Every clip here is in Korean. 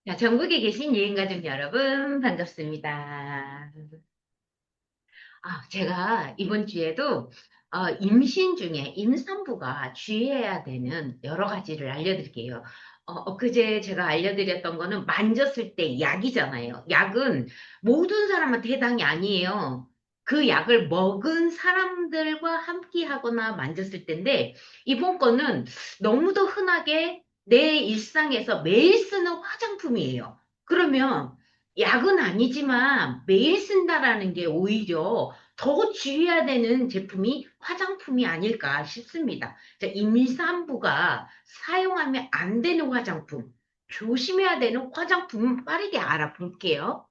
자, 전국에 계신 여행가족 여러분, 반갑습니다. 제가 이번 주에도 임신 중에 임산부가 주의해야 되는 여러 가지를 알려드릴게요. 엊그제 제가 알려드렸던 거는 만졌을 때 약이잖아요. 약은 모든 사람한테 해당이 아니에요. 그 약을 먹은 사람들과 함께 하거나 만졌을 때인데, 이번 거는 너무도 흔하게 내 일상에서 매일 쓰는 화장품이에요. 그러면 약은 아니지만 매일 쓴다라는 게 오히려 더 주의해야 되는 제품이 화장품이 아닐까 싶습니다. 자, 임산부가 사용하면 안 되는 화장품, 조심해야 되는 화장품 빠르게 알아볼게요.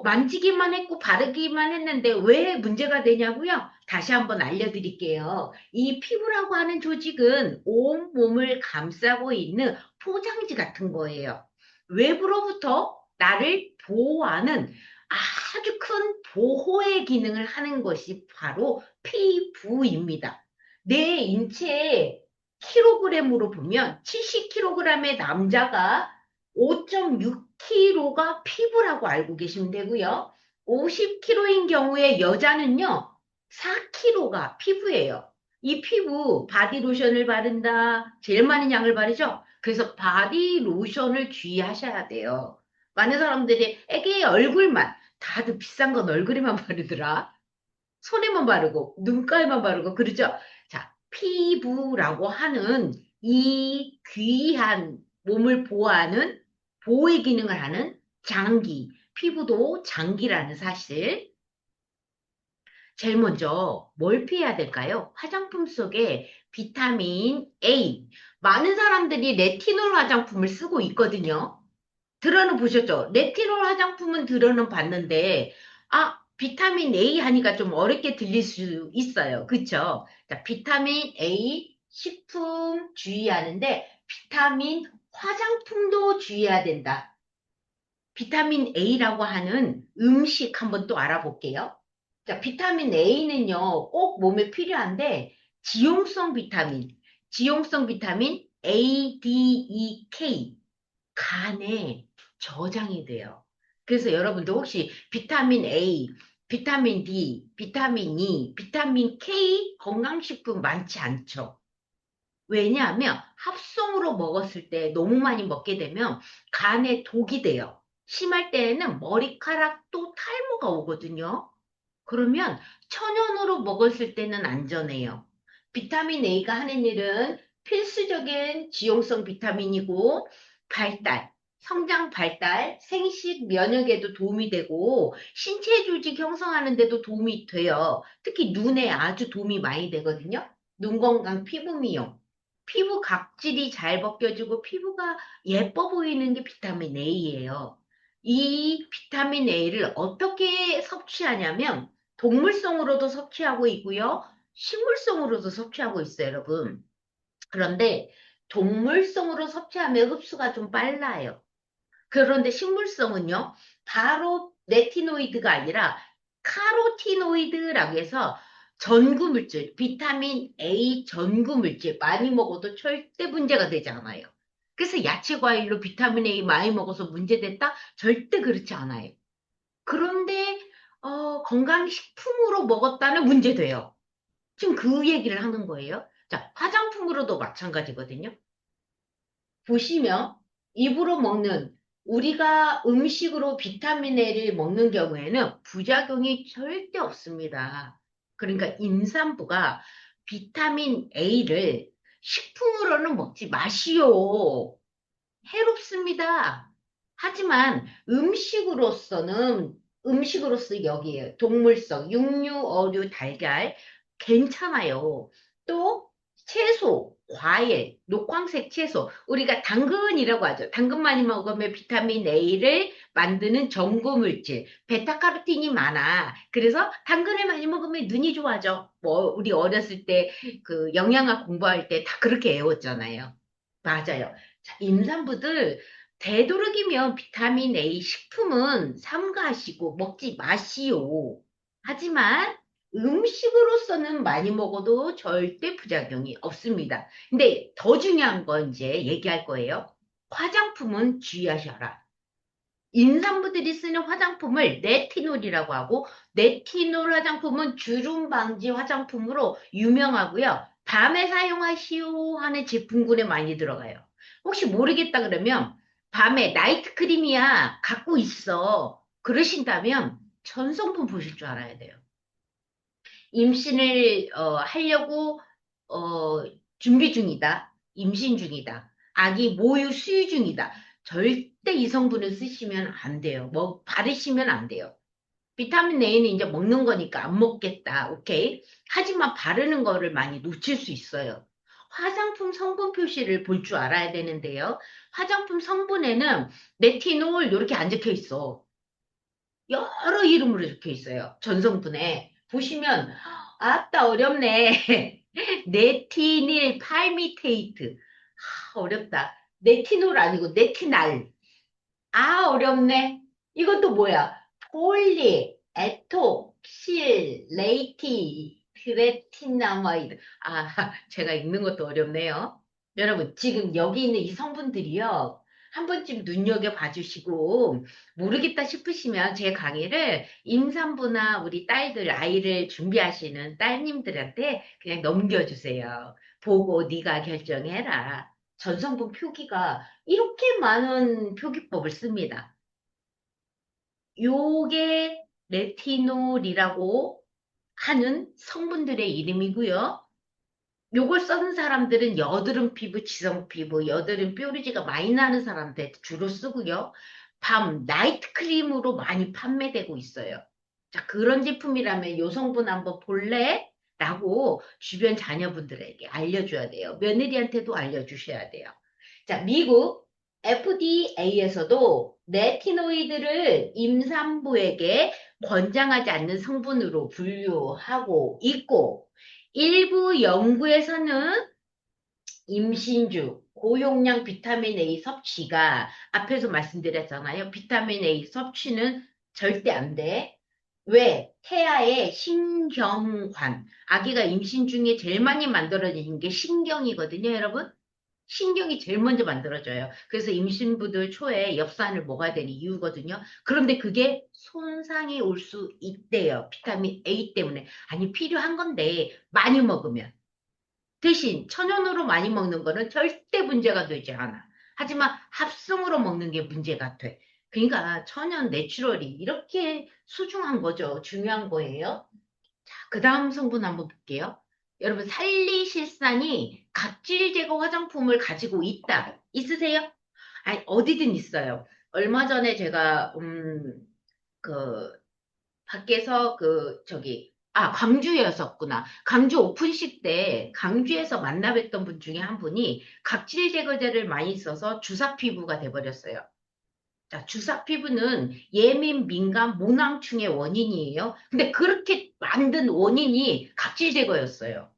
만지기만 했고 바르기만 했는데 왜 문제가 되냐고요? 다시 한번 알려드릴게요. 이 피부라고 하는 조직은 온 몸을 감싸고 있는 포장지 같은 거예요. 외부로부터 나를 보호하는 아주 큰 보호의 기능을 하는 것이 바로 피부입니다. 내 인체의 킬로그램으로 보면 70kg의 남자가 5.6kg가 피부라고 알고 계시면 되고요. 50kg인 경우에 여자는요, 4kg가 피부예요. 이 피부 바디로션을 바른다, 제일 많은 양을 바르죠? 그래서 바디로션을 주의하셔야 돼요. 많은 사람들이 애기 얼굴만, 다들 비싼 건 얼굴에만 바르더라. 손에만 바르고, 눈가에만 바르고, 그러죠? 자, 피부라고 하는 이 귀한 몸을 보호하는, 보호의 기능을 하는 장기, 피부도 장기라는 사실. 제일 먼저 뭘 피해야 될까요? 화장품 속에 비타민 A. 많은 사람들이 레티놀 화장품을 쓰고 있거든요. 들어는 보셨죠? 레티놀 화장품은 들어는 봤는데, 비타민 A 하니까 좀 어렵게 들릴 수 있어요. 그쵸? 자, 비타민 A 식품 주의하는데, 비타민 화장품도 주의해야 된다. 비타민 A라고 하는 음식 한번 또 알아볼게요. 자, 비타민 A는요, 꼭 몸에 필요한데, 지용성 비타민 A, D, E, K, 간에 저장이 돼요. 그래서 여러분도 혹시 비타민 A, 비타민 D, 비타민 E, 비타민 K 건강식품 많지 않죠? 왜냐하면 합성으로 먹었을 때 너무 많이 먹게 되면 간에 독이 돼요. 심할 때에는 머리카락도 탈모가 오거든요. 그러면 천연으로 먹었을 때는 안전해요. 비타민 A가 하는 일은 필수적인 지용성 비타민이고 성장 발달, 생식 면역에도 도움이 되고 신체 조직 형성하는 데도 도움이 돼요. 특히 눈에 아주 도움이 많이 되거든요. 눈 건강, 피부 미용. 피부 각질이 잘 벗겨지고 피부가 예뻐 보이는 게 비타민 A예요. 이 비타민 A를 어떻게 섭취하냐면 동물성으로도 섭취하고 있고요. 식물성으로도 섭취하고 있어요, 여러분. 그런데 동물성으로 섭취하면 흡수가 좀 빨라요. 그런데 식물성은요, 바로 레티노이드가 아니라 카로티노이드라고 해서 전구물질, 비타민 A 전구물질 많이 먹어도 절대 문제가 되지 않아요. 그래서 야채 과일로 비타민 A 많이 먹어서 문제됐다? 절대 그렇지 않아요. 그런데 건강식품으로 먹었다는 문제돼요. 지금 그 얘기를 하는 거예요. 자, 화장품으로도 마찬가지거든요. 보시면 입으로 먹는 우리가 음식으로 비타민 A를 먹는 경우에는 부작용이 절대 없습니다. 그러니까 임산부가 비타민 A를 식품으로는 먹지 마시오. 해롭습니다. 하지만 음식으로서 여기에요. 동물성, 육류, 어류, 달걀 괜찮아요. 또 채소, 과일, 녹황색 채소, 우리가 당근이라고 하죠. 당근 많이 먹으면 비타민 A를 만드는 전구물질, 베타카로틴이 많아. 그래서 당근을 많이 먹으면 눈이 좋아져. 뭐 우리 어렸을 때 그 영양학 공부할 때 다 그렇게 외웠잖아요. 맞아요. 자, 임산부들 되도록이면 비타민 A 식품은 삼가하시고 먹지 마시오. 하지만 음식으로서는 많이 먹어도 절대 부작용이 없습니다. 근데 더 중요한 건 이제 얘기할 거예요. 화장품은 주의하셔라. 임산부들이 쓰는 화장품을 네티놀이라고 하고, 네티놀 화장품은 주름 방지 화장품으로 유명하고요. 밤에 사용하시오 하는 제품군에 많이 들어가요. 혹시 모르겠다 그러면 밤에 나이트 크림이야 갖고 있어 그러신다면 전성분 보실 줄 알아야 돼요. 임신을 하려고 준비 중이다. 임신 중이다. 아기 모유 수유 중이다. 절대 이 성분을 쓰시면 안 돼요. 뭐 바르시면 안 돼요. 비타민 A는 이제 먹는 거니까 안 먹겠다. 오케이? 하지만 바르는 거를 많이 놓칠 수 있어요. 화장품 성분 표시를 볼 줄 알아야 되는데요. 화장품 성분에는 레티놀 이렇게 안 적혀 있어. 여러 이름으로 적혀 있어요. 전성분에. 보시면, 아따, 어렵네. 네티닐 팔미테이트. 어렵다. 네티놀 아니고 네티날. 아, 어렵네. 이것도 뭐야? 폴리, 에톡실, 레이티, 트레티나마이드. 아, 제가 읽는 것도 어렵네요. 여러분, 지금 여기 있는 이 성분들이요. 한 번쯤 눈여겨봐 주시고, 모르겠다 싶으시면 제 강의를 임산부나 우리 딸들, 아이를 준비하시는 따님들한테 그냥 넘겨주세요. 보고 네가 결정해라. 전성분 표기가 이렇게 많은 표기법을 씁니다. 요게 레티놀이라고 하는 성분들의 이름이고요. 요걸 쓰는 사람들은 여드름 피부, 지성 피부, 여드름 뾰루지가 많이 나는 사람들 주로 쓰고요. 밤 나이트 크림으로 많이 판매되고 있어요. 자, 그런 제품이라면 요 성분 한번 볼래? 라고 주변 자녀분들에게 알려줘야 돼요. 며느리한테도 알려주셔야 돼요. 자, 미국 FDA에서도 레티노이드를 임산부에게 권장하지 않는 성분으로 분류하고 있고, 일부 연구에서는 임신 중 고용량 비타민 A 섭취가 앞에서 말씀드렸잖아요. 비타민 A 섭취는 절대 안 돼. 왜? 태아의 신경관. 아기가 임신 중에 제일 많이 만들어지는 게 신경이거든요, 여러분. 신경이 제일 먼저 만들어져요. 그래서 임신부들 초에 엽산을 먹어야 되는 이유거든요. 그런데 그게 손상이 올 수 있대요. 비타민 A 때문에. 아니, 필요한 건데, 많이 먹으면. 대신 천연으로 많이 먹는 거는 절대 문제가 되지 않아. 하지만 합성으로 먹는 게 문제가 돼. 그러니까 천연 내추럴이 이렇게 소중한 거죠. 중요한 거예요. 그 다음 성분 한번 볼게요. 여러분, 살리실산이 각질 제거 화장품을 가지고 있다. 있으세요? 아니, 어디든 있어요. 얼마 전에 제가, 그, 밖에서 광주였었구나. 광주 오픈식 때 광주에서 만나 뵀던 분 중에 한 분이 각질 제거제를 많이 써서 주사 피부가 돼버렸어요. 자, 주사 피부는 예민, 민감, 모낭충의 원인이에요. 근데 그렇게 만든 원인이 각질 제거였어요.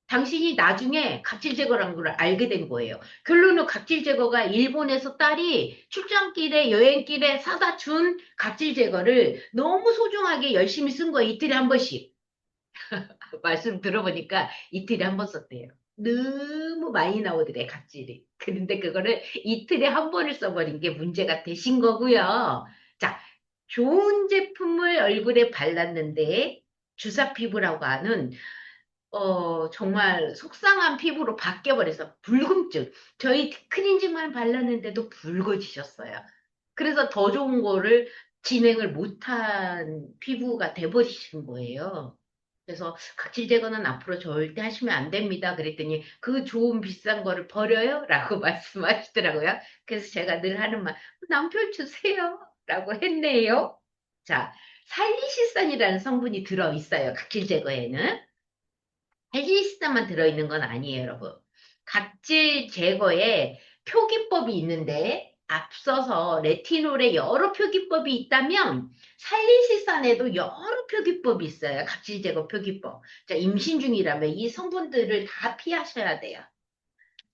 당신이 나중에 각질 제거라는 걸 알게 된 거예요. 결론은 각질 제거가 일본에서 딸이 출장길에 여행길에 사다 준 각질 제거를 너무 소중하게 열심히 쓴 거예요. 이틀에 한 번씩. 말씀 들어보니까 이틀에 한 번 썼대요. 너무 많이 나오더래, 각질이. 그런데 그거를 이틀에 한 번을 써버린 게 문제가 되신 거고요. 자, 좋은 제품을 얼굴에 발랐는데 주사 피부라고 하는 정말 속상한 피부로 바뀌어버려서 붉음증. 저희 크린징만 발랐는데도 붉어지셨어요. 그래서 더 좋은 거를 진행을 못한 피부가 돼버리신 거예요. 그래서 각질 제거는 앞으로 절대 하시면 안 됩니다. 그랬더니 그 좋은 비싼 거를 버려요? 라고 말씀하시더라고요. 그래서 제가 늘 하는 말, 남편 주세요. 라고 했네요. 자, 살리실산이라는 성분이 들어있어요. 각질 제거에는. 헬리시스만 들어있는 건 아니에요, 여러분. 각질 제거에 표기법이 있는데 앞서서 레티놀에 여러 표기법이 있다면 살리시산에도 여러 표기법이 있어요. 각질 제거 표기법. 자, 임신 중이라면 이 성분들을 다 피하셔야 돼요.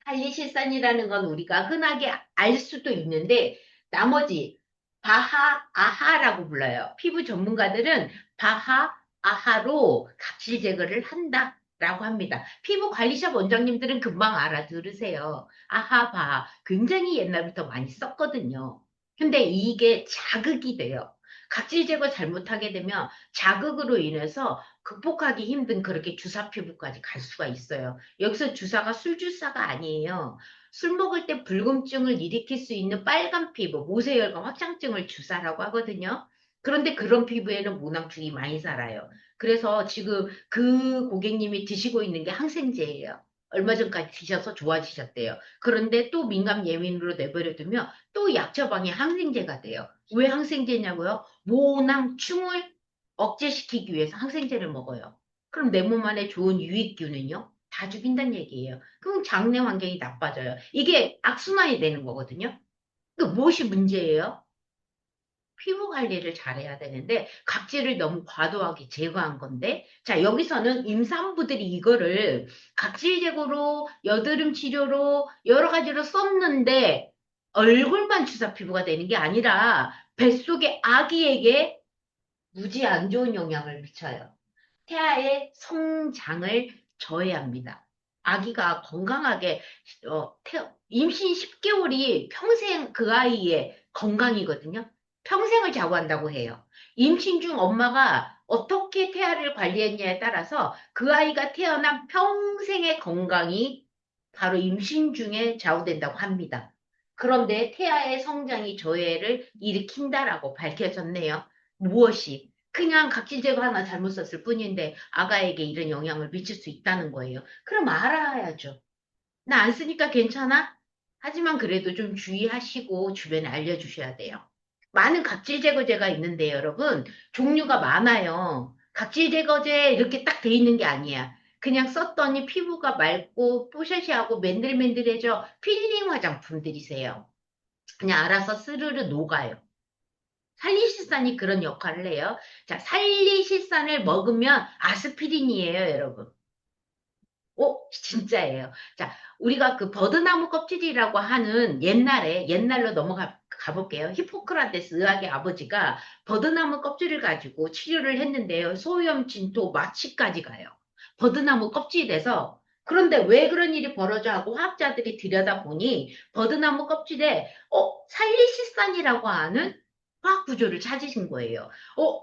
살리실산이라는 건 우리가 흔하게 알 수도 있는데 나머지 바하, 아하라고 불러요. 피부 전문가들은 바하, 아하로 각질 제거를 한다라고 합니다. 피부 관리샵 원장님들은 금방 알아들으세요. 아하, 바하. 굉장히 옛날부터 많이 썼거든요. 근데 이게 자극이 돼요. 각질 제거 잘못하게 되면 자극으로 인해서 극복하기 힘든 그렇게 주사 피부까지 갈 수가 있어요. 여기서 주사가 술 주사가 아니에요. 술 먹을 때 불금증을 일으킬 수 있는 빨간 피부, 모세혈관 확장증을 주사라고 하거든요. 그런데 그런 피부에는 모낭충이 많이 살아요. 그래서 지금 그 고객님이 드시고 있는 게 항생제예요. 얼마 전까지 드셔서 좋아지셨대요. 그런데 또 민감 예민으로 내버려두면 또 약 처방이 항생제가 돼요. 왜 항생제냐고요? 모낭충을 억제시키기 위해서 항생제를 먹어요. 그럼 내 몸 안에 좋은 유익균은요? 다 죽인다는 얘기예요. 그럼 장내 환경이 나빠져요. 이게 악순환이 되는 거거든요. 그 무엇이 문제예요? 피부 관리를 잘해야 되는데 각질을 너무 과도하게 제거한 건데 자 여기서는 임산부들이 이거를 각질 제거로 여드름 치료로 여러 가지로 썼는데 얼굴만 주사 피부가 되는 게 아니라 뱃속의 아기에게 무지 안 좋은 영향을 미쳐요. 태아의 성장을 저해합니다. 아기가 건강하게 임신 10개월이 평생 그 아이의 건강이거든요. 평생을 좌우한다고 해요. 임신 중 엄마가 어떻게 태아를 관리했냐에 따라서 그 아이가 태어난 평생의 건강이 바로 임신 중에 좌우된다고 합니다. 그런데 태아의 성장이 저해를 일으킨다라고 밝혀졌네요. 무엇이? 그냥 각질 제거 하나 잘못 썼을 뿐인데 아가에게 이런 영향을 미칠 수 있다는 거예요. 그럼 알아야죠. 나 안 쓰니까 괜찮아? 하지만 그래도 좀 주의하시고 주변에 알려주셔야 돼요. 많은 각질 제거제가 있는데 여러분 종류가 많아요. 각질 제거제 이렇게 딱 돼 있는 게 아니야. 그냥 썼더니 피부가 맑고 뽀샤시하고 맨들맨들해져 필링 화장품들이세요. 그냥 알아서 스르르 녹아요. 살리실산이 그런 역할을 해요. 자, 살리실산을 먹으면 아스피린이에요, 여러분. 진짜예요. 자, 우리가 그 버드나무 껍질이라고 하는 옛날로 넘어가 가볼게요. 히포크라테스 의학의 아버지가 버드나무 껍질을 가지고 치료를 했는데요. 소염, 진토, 마취까지 가요. 버드나무 껍질에서. 그런데 왜 그런 일이 벌어져 하고 화학자들이 들여다보니 버드나무 껍질에 살리시산이라고 하는 화학 구조를 찾으신 거예요.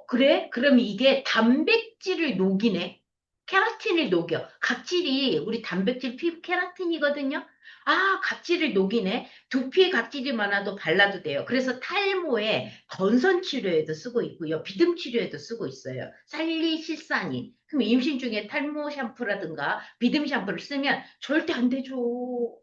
그래? 그럼 이게 단백질을 녹이네. 케라틴을 녹여. 각질이 우리 단백질 피부 케라틴이거든요. 아, 각질을 녹이네. 두피에 각질이 많아도 발라도 돼요. 그래서 탈모에 건선 치료에도 쓰고 있고요. 비듬 치료에도 쓰고 있어요. 살리실산이. 그럼 임신 중에 탈모 샴푸라든가 비듬 샴푸를 쓰면 절대 안 되죠.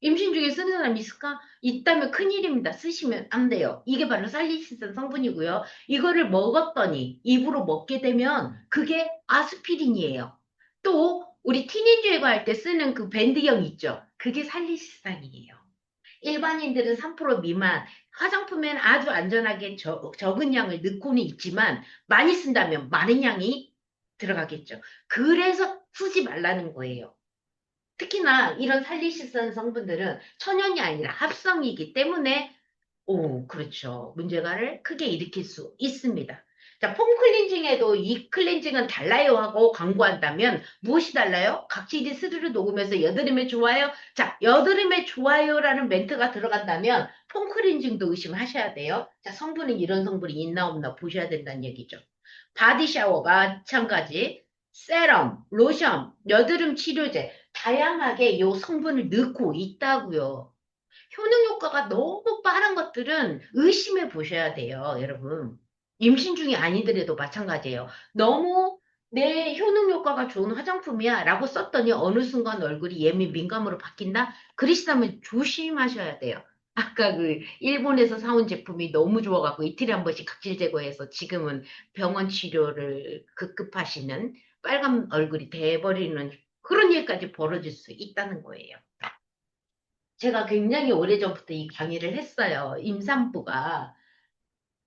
임신 중에 쓰는 사람 있을까? 있다면 큰일입니다. 쓰시면 안 돼요. 이게 바로 살리실산 성분이고요. 이거를 먹었더니 입으로 먹게 되면 그게 아스피린이에요. 또 우리 티니지 제거할 때 쓰는 그 밴드형 있죠. 그게 살리시산이에요. 일반인들은 3% 미만, 화장품에는 아주 안전하게 적은 양을 넣고는 있지만 많이 쓴다면 많은 양이 들어가겠죠. 그래서 쓰지 말라는 거예요. 특히나 이런 살리시산 성분들은 천연이 아니라 합성이기 때문에 그렇죠. 문제가를 크게 일으킬 수 있습니다. 자, 폼 클렌징에도 이 클렌징은 달라요 하고 광고한다면 무엇이 달라요? 각질이 스르르 녹으면서 여드름에 좋아요? 자, 여드름에 좋아요라는 멘트가 들어간다면 폼 클렌징도 의심하셔야 돼요. 자, 성분은 이런 성분이 있나 없나 보셔야 된다는 얘기죠. 바디 샤워 마찬가지, 세럼, 로션, 여드름 치료제 다양하게 이 성분을 넣고 있다고요. 효능 효과가 너무 빠른 것들은 의심해 보셔야 돼요, 여러분. 임신 중이 아니더라도 마찬가지예요. 너무 내 효능 효과가 좋은 화장품이야 라고 썼더니 어느 순간 얼굴이 예민 민감으로 바뀐다? 그러시다면 조심하셔야 돼요. 아까 그 일본에서 사온 제품이 너무 좋아갖고 이틀에 한 번씩 각질 제거해서 지금은 병원 치료를 급급하시는 빨간 얼굴이 돼버리는 그런 일까지 벌어질 수 있다는 거예요. 제가 굉장히 오래전부터 이 강의를 했어요. 임산부가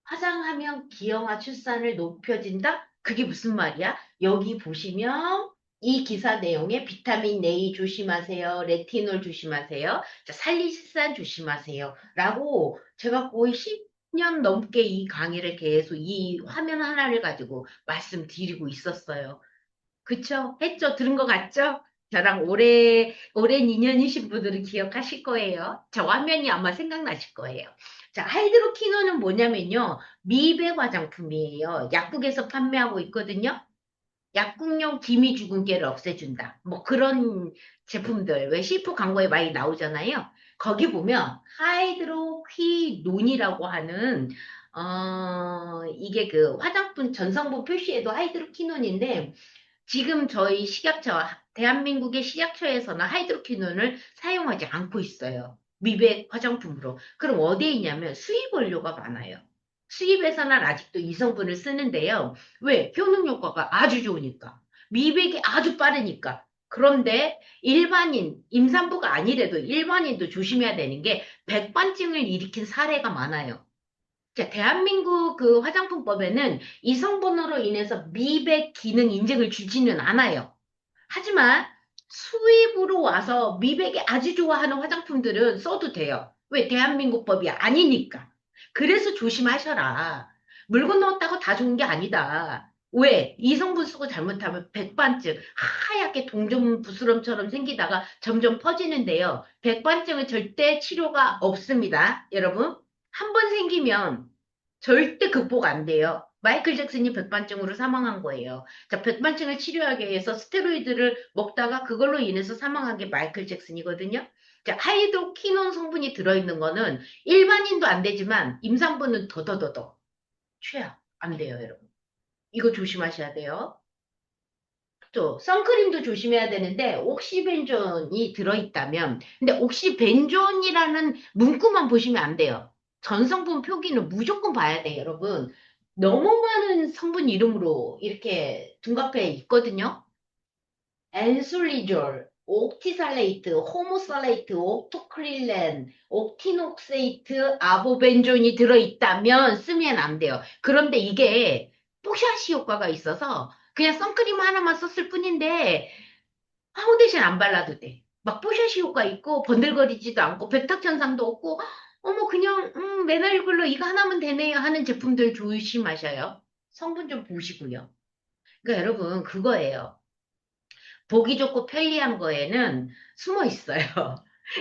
화장하면 기형아 출산을 높여진다? 그게 무슨 말이야? 여기 보시면 이 기사 내용에 비타민 A 조심하세요. 레티놀 조심하세요. 자, 살리실산 조심하세요. 라고 제가 거의 10년 넘게 이 강의를 계속 이 화면 하나를 가지고 말씀드리고 있었어요. 그쵸? 했죠? 들은 것 같죠? 저랑 오랜 인연이신 분들은 기억하실 거예요. 저 화면이 아마 생각나실 거예요. 자, 하이드로키노는 뭐냐면요. 미백 화장품이에요. 약국에서 판매하고 있거든요. 약국용 기미 주근깨를 없애준다. 뭐 그런 제품들, 왜 C4 광고에 많이 나오잖아요. 거기 보면 하이드로퀴논이라고 하는, 이게 그 화장품 전성분 표시에도 하이드로퀴논인데, 지금 저희 식약처, 대한민국의 식약처에서는 하이드로퀴논을 사용하지 않고 있어요. 미백 화장품으로. 그럼 어디에 있냐면 수입 원료가 많아요. 수입에서는 아직도 이 성분을 쓰는데요. 왜? 효능 효과가 아주 좋으니까. 미백이 아주 빠르니까. 그런데 일반인, 임산부가 아니래도 일반인도 조심해야 되는 게 백반증을 일으킨 사례가 많아요. 자, 대한민국 그 화장품법에는 이 성분으로 인해서 미백 기능 인증을 주지는 않아요. 하지만 수입으로 와서 미백이 아주 좋아하는 화장품들은 써도 돼요. 왜? 대한민국 법이 아니니까. 그래서 조심하셔라. 물건 넣었다고 다 좋은 게 아니다. 왜? 이 성분 쓰고 잘못하면 백반증, 하얗게 동전 부스럼처럼 생기다가 점점 퍼지는데요. 백반증은 절대 치료가 없습니다. 여러분. 한 번 생기면 절대 극복 안 돼요. 마이클 잭슨이 백반증으로 사망한 거예요. 자, 백반증을 치료하기 위해서 스테로이드를 먹다가 그걸로 인해서 사망한 게 마이클 잭슨이거든요. 자, 하이드로키논 성분이 들어있는 거는 일반인도 안 되지만 임산부는 더더더더 최악. 안 돼요, 여러분. 이거 조심하셔야 돼요. 또 선크림도 조심해야 되는데 옥시벤존이 들어있다면 근데 옥시벤존이라는 문구만 보시면 안 돼요. 전성분 표기는 무조건 봐야 돼요, 여러분. 너무 많은 성분 이름으로 이렇게 둔갑해 있거든요. 엔술리졸, 옥티살레이트, 호모살레이트, 옥토크릴렌, 옥티녹세이트, 아보벤존이 들어있다면 쓰면 안 돼요. 그런데 이게 뽀샤시 효과가 있어서 그냥 선크림 하나만 썼을 뿐인데 파운데이션 안 발라도 돼. 막 뽀샤시 효과 있고 번들거리지도 않고 백탁 현상도 없고 어머 그냥 맨 얼굴로 이거 하나면 되네요 하는 제품들 조심하셔요. 성분 좀 보시고요. 그러니까 여러분 그거예요. 보기 좋고 편리한 거에는 숨어 있어요.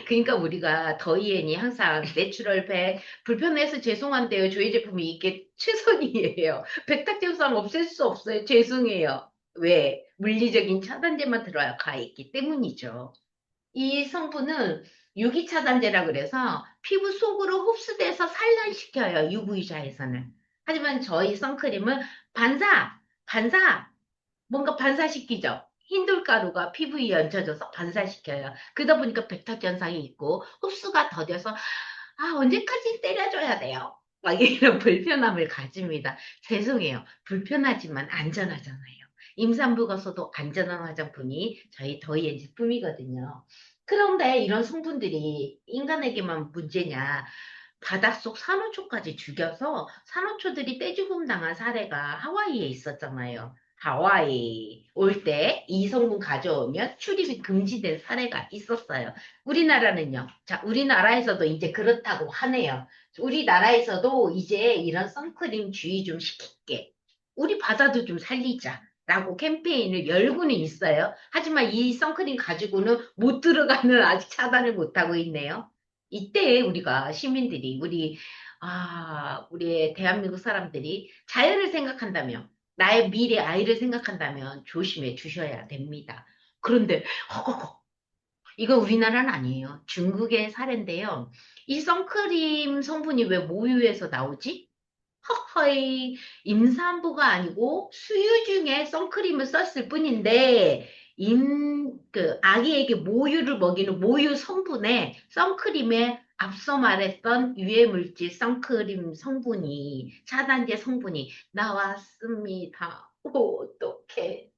그러니까 우리가 더이엔이 항상 내추럴 100 불편해서 죄송한데요. 저희 제품이 이게 최선이에요. 백탁제상 없앨 수 없어요. 죄송해요. 왜? 물리적인 차단제만 들어가 있기 때문이죠. 이 성분은 유기차단제라 그래서 피부 속으로 흡수돼서 산란시켜요. UV자외선을. 하지만 저희 선크림은 반사, 뭔가 반사시키죠. 흰돌가루가 피부에 얹혀져서 반사시켜요. 그러다 보니까 백탁현상이 있고 흡수가 더뎌서 언제까지 때려줘야 돼요? 막 이런 불편함을 가집니다. 죄송해요. 불편하지만 안전하잖아요. 임산부가 써도 안전한 화장품이 저희 더이의 제품이거든요. 그런데 이런 성분들이 인간에게만 문제냐? 바닷속 산호초까지 죽여서 산호초들이 떼죽음 당한 사례가 하와이에 있었잖아요. 하와이 올 때 이 성분 가져오면 출입이 금지된 사례가 있었어요. 우리나라는요. 자, 우리나라에서도 이제 그렇다고 하네요. 우리나라에서도 이제 이런 선크림 주의 좀 시킬게. 우리 바다도 좀 살리자. 라고 캠페인을 열고는 있어요. 하지만 이 선크림 가지고는 못 들어가는 아직 차단을 못하고 있네요. 이때 우리가 시민들이, 우리의 대한민국 사람들이 자연을 생각한다면, 나의 미래 아이를 생각한다면 조심해 주셔야 됩니다. 그런데, 허거거. 이거 우리나라는 아니에요. 중국의 사례인데요. 이 선크림 성분이 왜 모유에서 나오지? 허허이 임산부가 아니고 수유 중에 선크림을 썼을 뿐인데 아기에게 모유를 먹이는 모유 성분에 선크림에 앞서 말했던 유해물질 선크림 성분이 차단제 성분이 나왔습니다. 어떡해.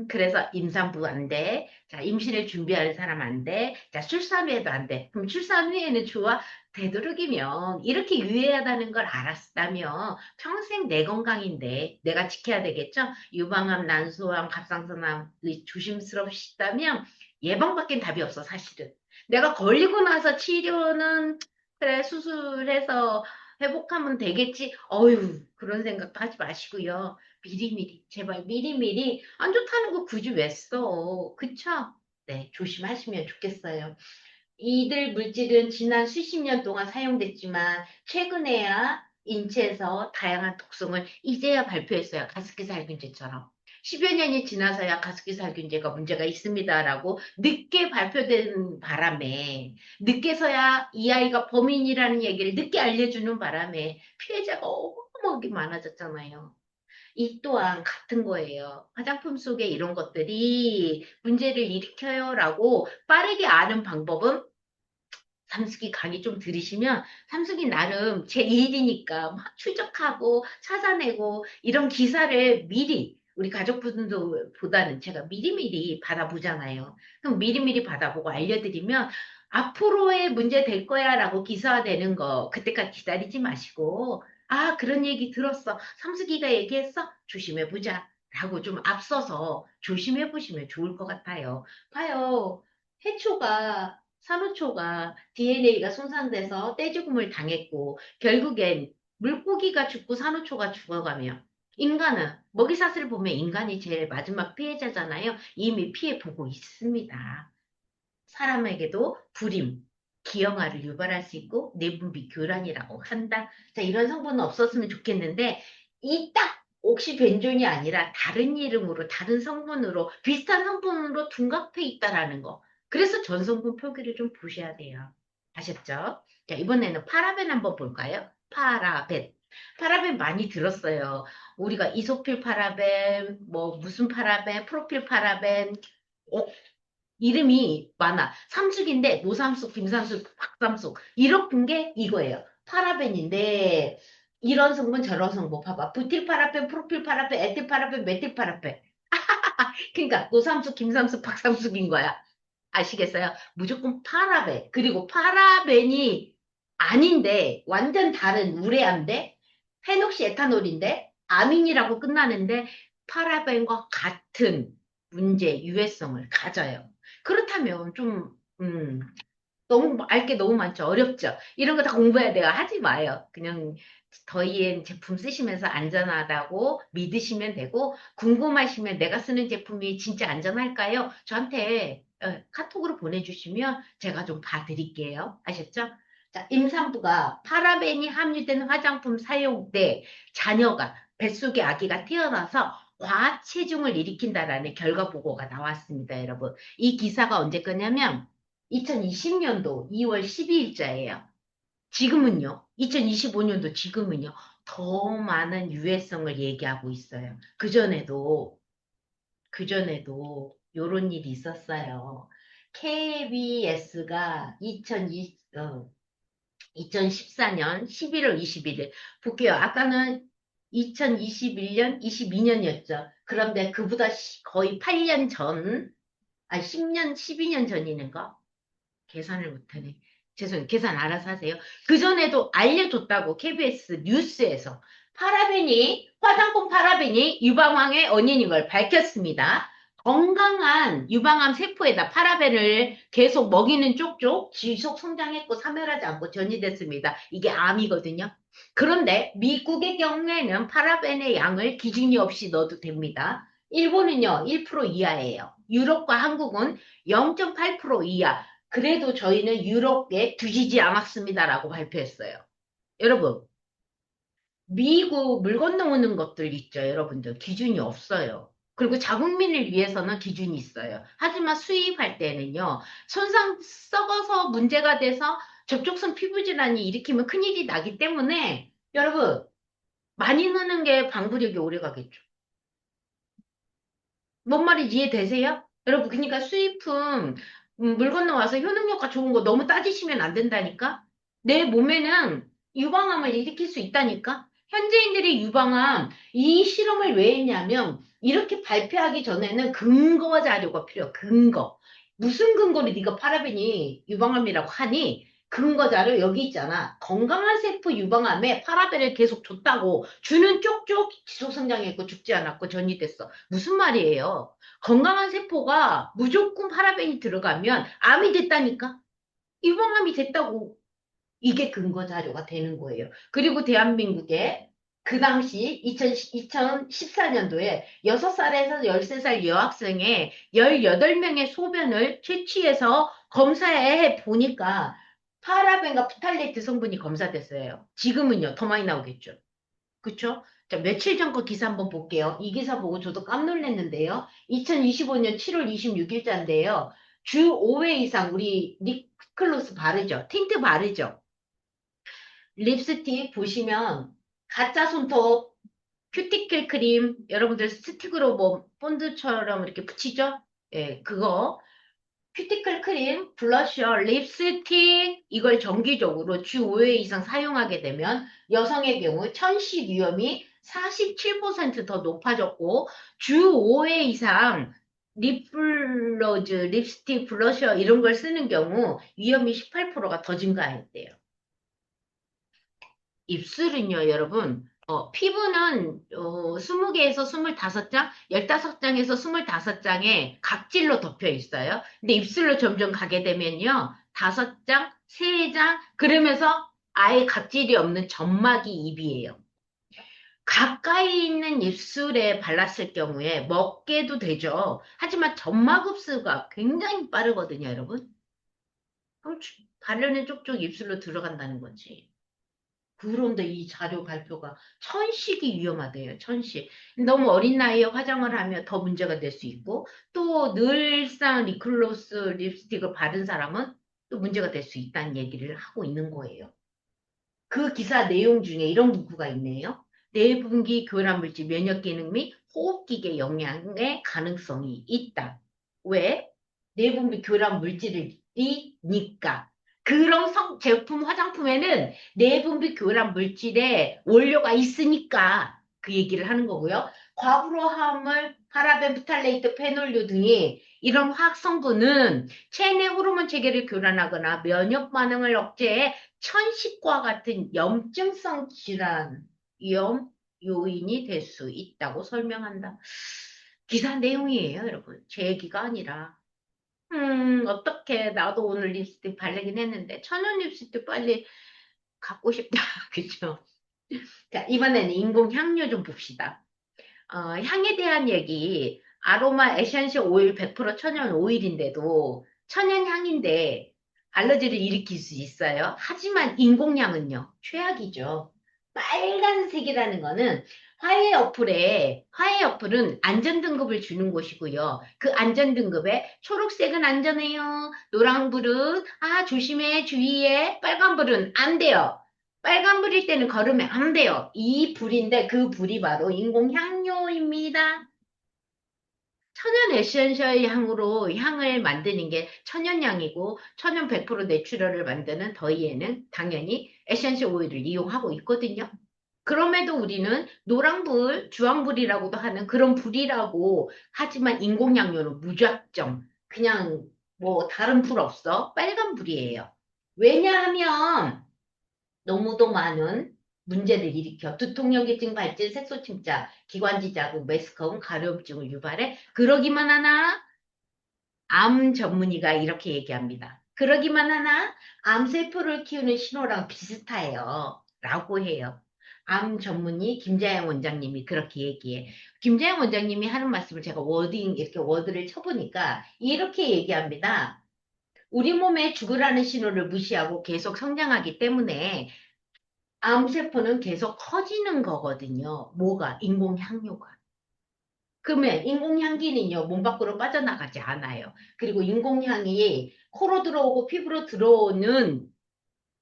그래서 임산부 안 돼. 자, 임신을 준비하는 사람 안 돼. 자, 출산 후에도 안 돼. 그럼 출산 후에는 좋아. 되도록이면 이렇게 유해하다는 걸 알았다면 평생 내 건강인데 내가 지켜야 되겠죠? 유방암, 난소암, 갑상선암 조심스럽시다면 예방밖엔 답이 없어, 사실은. 내가 걸리고 나서 치료는 그래, 수술해서 회복하면 되겠지. 어휴, 그런 생각도 하지 마시고요. 미리미리, 제발 미리미리 안 좋다는 거 굳이 왜 써? 그쵸? 네, 조심하시면 좋겠어요. 이들 물질은 지난 수십 년 동안 사용됐지만 최근에야 인체에서 다양한 독성을 이제야 발표했어요. 가습기살균제처럼. 10여 년이 지나서야 가습기살균제가 문제가 있습니다라고 늦게 발표된 바람에 늦게서야 이 아이가 범인이라는 얘기를 늦게 알려주는 바람에 피해자가 어마어마하게 많아졌잖아요. 이 또한 같은 거예요. 화장품 속에 이런 것들이 문제를 일으켜요라고 빠르게 아는 방법은 삼숙이 강의 좀 들으시면 삼숙이 나름 제 일이니까 막 추적하고 찾아내고 이런 기사를 미리 우리 가족분들보다는 제가 미리미리 받아보잖아요. 그럼 미리미리 받아보고 알려드리면 앞으로의 문제 될 거야라고 기사화되는 거 그때까지 기다리지 마시고 아 그런 얘기 들었어. 삼숙이가 얘기했어? 조심해보자. 라고 좀 앞서서 조심해 보시면 좋을 것 같아요. 봐요. 해초가 산호초가 DNA가 손상돼서 떼죽음을 당했고 결국엔 물고기가 죽고 산호초가 죽어가며 인간은 먹이사슬을 보면 인간이 제일 마지막 피해자잖아요. 이미 피해 보고 있습니다. 사람에게도 불임, 기형아를 유발할 수 있고 내분비 교란이라고 한다. 자, 이런 성분은 없었으면 좋겠는데 이 딱 옥시벤존이 아니라 다른 이름으로 다른 성분으로 비슷한 성분으로 둔갑해 있다라는 거. 그래서 전성분 표기를 좀 보셔야 돼요. 아셨죠? 자, 이번에는 파라벤 한번 볼까요? 파라벤. 파라벤 많이 들었어요. 우리가 이소필 파라벤, 뭐 무슨 파라벤, 프로필 파라벤, 어, 이름이 많아. 삼숙인데 노삼숙, 김삼숙, 박삼숙 이런 게 이거예요. 파라벤인데 이런 성분 저런 성분 봐봐. 부틸파라벤, 프로필파라벤, 에틸파라벤, 메틸파라벤. 그러니까 노삼숙, 김삼숙, 박삼숙인 거야. 아시겠어요? 무조건 파라벤. 그리고 파라벤이 아닌데 완전 다른 우레아인데 페녹시 에탄올인데 아민이라고 끝나는데 파라벤과 같은 문제, 유해성을 가져요. 그렇다면 좀, 너무 알 게 너무 많죠. 어렵죠. 이런 거 다 공부해야 돼요. 하지 마요. 그냥 더이엔 제품 쓰시면서 안전하다고 믿으시면 되고, 궁금하시면 내가 쓰는 제품이 진짜 안전할까요? 저한테 카톡으로 보내주시면 제가 좀 봐드릴게요. 아셨죠? 자, 임산부가 파라벤이 함유된 화장품 사용 때 자녀가 뱃속에 아기가 태어나서 과체중을 일으킨다라는 결과 보고가 나왔습니다, 여러분. 이 기사가 언제 거냐면 2020년도 2월 12일자예요. 지금은요, 2025년도 지금은요, 더 많은 유해성을 얘기하고 있어요. 그전에도 요런 일이 있었어요. KBS가 2014년 11월 21일, 볼게요. 아까는 2021년, 22년이었죠. 그런데 그보다 거의 8년 전, 10년, 12년 전이는가? 계산을 못하네. 죄송해요. 계산 알아서 하세요. 그전에도 알려줬다고 KBS 뉴스에서 화장품 파라벤이 유방암의 원인인 걸 밝혔습니다. 건강한 유방암 세포에다 파라벤을 계속 먹이는 쪽쪽 지속 성장했고 사멸하지 않고 전이됐습니다. 이게 암이거든요. 그런데 미국의 경우에는 파라벤의 양을 기준이 없이 넣어도 됩니다. 일본은요, 1% 이하예요. 유럽과 한국은 0.8% 이하. 그래도 저희는 유럽에 뒤지지 않았습니다라고 발표했어요. 여러분, 미국 물 건너오는 것들 있죠, 여러분들. 기준이 없어요. 그리고 자국민을 위해서는 기준이 있어요. 하지만 수입할 때는요, 썩어서 문제가 돼서 접촉성 피부 질환이 일으키면 큰일이 나기 때문에, 여러분, 많이 넣는 게 방부력이 오래 가겠죠. 뭔 말인지 이해되세요? 여러분, 그러니까 수입품, 물 건너와서 효능효과 좋은 거 너무 따지시면 안 된다니까? 내 몸에는 유방암을 일으킬 수 있다니까? 현재인들이 유방암, 이 실험을 왜 했냐면, 이렇게 발표하기 전에는 근거와 자료가 필요해, 근거. 무슨 근거로 네가 파라벤이 유방암이라고 하니? 근거 자료 여기 있잖아. 건강한 세포 유방암에 파라벤을 계속 줬다고. 주는 쪽쪽 지속 성장했고 죽지 않았고 전이됐어. 무슨 말이에요? 건강한 세포가 무조건 파라벤이 들어가면 암이 됐다니까? 유방암이 됐다고 이게 근거 자료가 되는 거예요. 그리고 대한민국에 그 당시 2014년도에 6살에서 13살 여학생의 18명의 소변을 채취해서 검사해 보니까 파라벤과 프탈레이트 성분이 검사됐어요. 지금은요, 더 많이 나오겠죠. 그쵸? 자, 며칠 전 거 기사 한번 볼게요. 이 기사 보고 저도 깜놀랐는데요. 2025년 7월 26일자인데요. 주 5회 이상 우리 립글로스 바르죠? 틴트 바르죠? 립스틱 보시면 가짜 손톱, 큐티클 크림, 여러분들 스틱으로 뭐 본드처럼 이렇게 붙이죠? 예, 그거. 큐티클 크림, 블러셔, 립스틱, 이걸 정기적으로 주 5회 이상 사용하게 되면 여성의 경우 천식 위험이 47%더 높아졌고, 주 5회 이상 립글로즈, 립스틱, 블러셔 이런 걸 쓰는 경우 위험이 18%가 더 증가했대요. 입술은요, 여러분, 피부는 20개에서 25장, 15장에서 25장에 각질로 덮여 있어요. 근데 입술로 점점 가게 되면요, 5장, 3장, 그러면서 아예 각질이 없는 점막이 입이에요. 가까이 있는 입술에 발랐을 경우에 먹게도 되죠. 하지만 점막 흡수가 굉장히 빠르거든요, 여러분. 그럼 바르는 쪽쪽 입술로 들어간다는 거지. 그런데 이 자료 발표가 천식이 위험하대요, 천식. 너무 어린 나이에 화장을 하면 더 문제가 될 수 있고, 또 늘상 립글로스 립스틱을 바른 사람은 또 문제가 될 수 있다는 얘기를 하고 있는 거예요. 그 기사 내용 중에 이런 문구가 있네요. 내분기 교란물질 면역 기능 및 호흡기계 영향의 가능성이 있다. 왜? 내분비 교란 물질이니까. 그런 제품 화장품에는 내분비 교란 물질에 원료가 있으니까 그 얘기를 하는 거고요. 과부로 화합물, 파라벤, 프탈레이트, 페놀류 등이 이런 화학 성분은 체내 호르몬 체계를 교란하거나 면역 반응을 억제해 천식과 같은 염증성 질환 위험 요인이 될 수 있다고 설명한다. 기사 내용이에요, 여러분. 제 얘기가 아니라. 어떻게, 나도 오늘 립스틱 바르긴 했는데, 천연 립스틱 빨리 갖고 싶다. 그죠? 자, 이번에는 인공 향료 좀 봅시다. 향에 대한 얘기, 아로마 에센셜 오일 100% 천연 오일인데도 천연 향인데 알러지를 일으킬 수 있어요. 하지만 인공향은요, 최악이죠. 빨간색이라는 거는 화해 어플은 안전등급을 주는 곳이고요. 그 안전등급에 초록색은 안전해요. 노란불은, 조심해, 주의해. 빨간불은 안 돼요. 빨간불일 때는 걸으면 안 돼요. 이 불인데 그 불이 바로 인공향료입니다. 천연 에센셜 향으로 향을 만드는 게 천연향이고 천연 100% 내추럴을 만드는 더이에는 당연히 에센셜 오일을 이용하고 있거든요. 그럼에도 우리는 노란불, 주황불이라고도 하는 그런 불이라고 하지만 인공향료는 무작정 그냥 뭐 다른 불 없어 빨간불이에요. 왜냐하면 너무도 많은 문제를 일으켜 두통연계증 발진, 색소 침자, 기관지 자극, 메스꺼움, 가려움증을 유발해. 그러기만 하나 암 전문의가 이렇게 얘기합니다. 그러기만 하나 암세포를 키우는 신호랑 비슷해요. 라고 해요. 암 전문의 김자영 원장님이 그렇게 얘기해. 김자영 원장님이 하는 말씀을 제가 이렇게 워드를 쳐보니까 이렇게 얘기합니다. 우리 몸에 죽으라는 신호를 무시하고 계속 성장하기 때문에 암세포는 계속 커지는 거거든요. 뭐가? 인공향료가. 그러면 인공향기는요, 몸 밖으로 빠져나가지 않아요. 그리고 인공향이 코로 들어오고 피부로 들어오는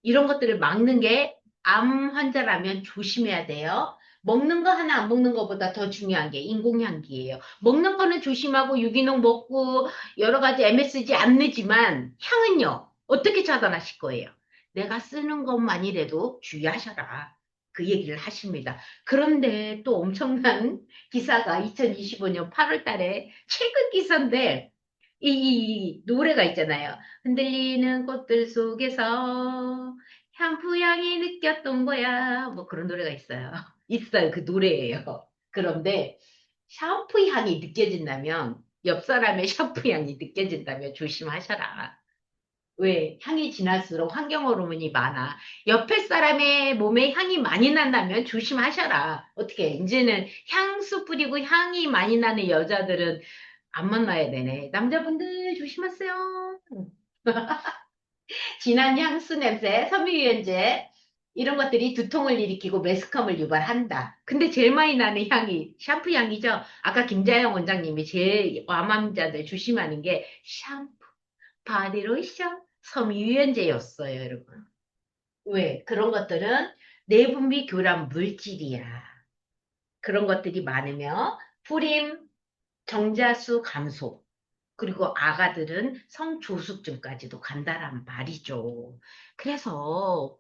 이런 것들을 막는 게 암 환자라면 조심해야 돼요. 먹는 거 하나 안 먹는 것보다 더 중요한 게 인공향기예요. 먹는 거는 조심하고 유기농 먹고 여러 가지 MSG 안 내지만 향은요, 어떻게 차단하실 거예요? 내가 쓰는 것만이라도 주의하셔라. 그 얘기를 하십니다. 그런데 또 엄청난 기사가 2025년 8월 달에 최근 기사인데 이 노래가 있잖아요. 흔들리는 꽃들 속에서 향이 느꼈던 거야. 뭐 그런 노래가 있어요. 있어요. 그 노래예요. 그런데 샴푸 향이 느껴진다면, 옆 사람의 샴푸 향이 느껴진다면 조심하셔라. 왜? 향이 진할수록 환경 호르몬이 많아. 옆에 사람의 몸에 향이 많이 난다면 조심하셔라. 어떻게? 이제는 향수 뿌리고 향이 많이 나는 여자들은 안 만나야 되네. 남자분들 조심하세요. 진한 향수 냄새, 섬유유연제, 이런 것들이 두통을 일으키고 메스컴을 유발한다. 근데 제일 많이 나는 향이 샴푸 향이죠. 아까 김자영 원장님이 제일 암환자들 조심하는 게 샴푸, 바디로션, 섬유유연제였어요, 여러분. 왜? 그런 것들은 내분비 교란 물질이야. 그런 것들이 많으며 불임, 정자수 감소, 그리고 아가들은 성조숙증까지도 간다란 말이죠. 그래서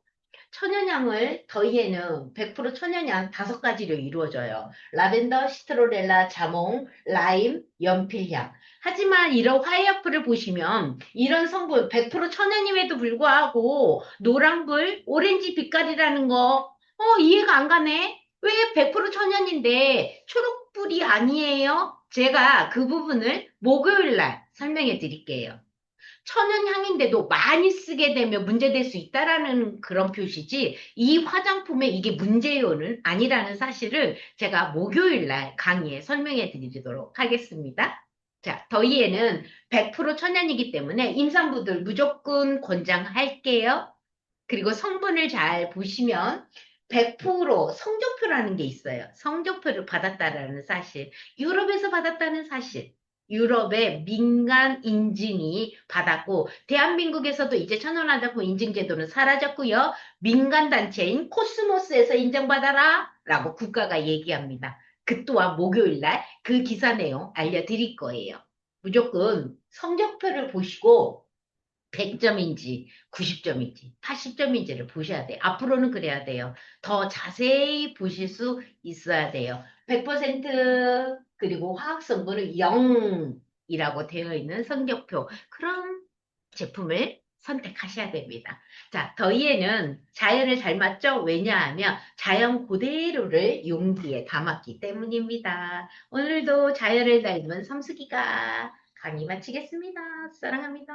천연향을 더위에는 100% 천연향 5가지로 이루어져요. 라벤더, 시트로렐라, 자몽, 라임, 연필향. 하지만 이런 화이어플을 보시면 이런 성분 100% 천연임에도 불구하고 노란불, 오렌지 빛깔이라는 거 이해가 안 가네? 왜 100% 천연인데 초록불이 아니에요? 제가 그 부분을 목요일 날 설명해 드릴게요. 천연향인데도 많이 쓰게 되면 문제될 수 있다라는 그런 표시지, 이 화장품에 이게 문제요는 아니라는 사실을 제가 목요일 날 강의에 설명해 드리도록 하겠습니다. 자, 더위에는 100% 천연이기 때문에 임산부들 무조건 권장할게요. 그리고 성분을 잘 보시면 100% 성적표라는 게 있어요. 성적표를 받았다라는 사실, 유럽에서 받았다는 사실, 유럽의 민간 인증이 받았고, 대한민국에서도 이제 천연화장품 인증제도는 사라졌고요. 민간 단체인 코스모스에서 인정받아라 라고 국가가 얘기합니다. 그 또한 목요일 날 그 기사 내용 알려드릴 거예요. 무조건 성적표를 보시고 100점인지 90점인지 80점인지를 보셔야 돼요. 앞으로는 그래야 돼요. 더 자세히 보실 수 있어야 돼요. 100% 그리고 화학성분은 0이라고 되어 있는 성적표. 그런 제품을 선택하셔야 됩니다. 자, 더위에는 자연을 잘 맞죠? 왜냐하면 자연 그대로를 용기에 담았기 때문입니다. 오늘도 자연을 닮은 섬숙이가 강의 마치겠습니다. 사랑합니다.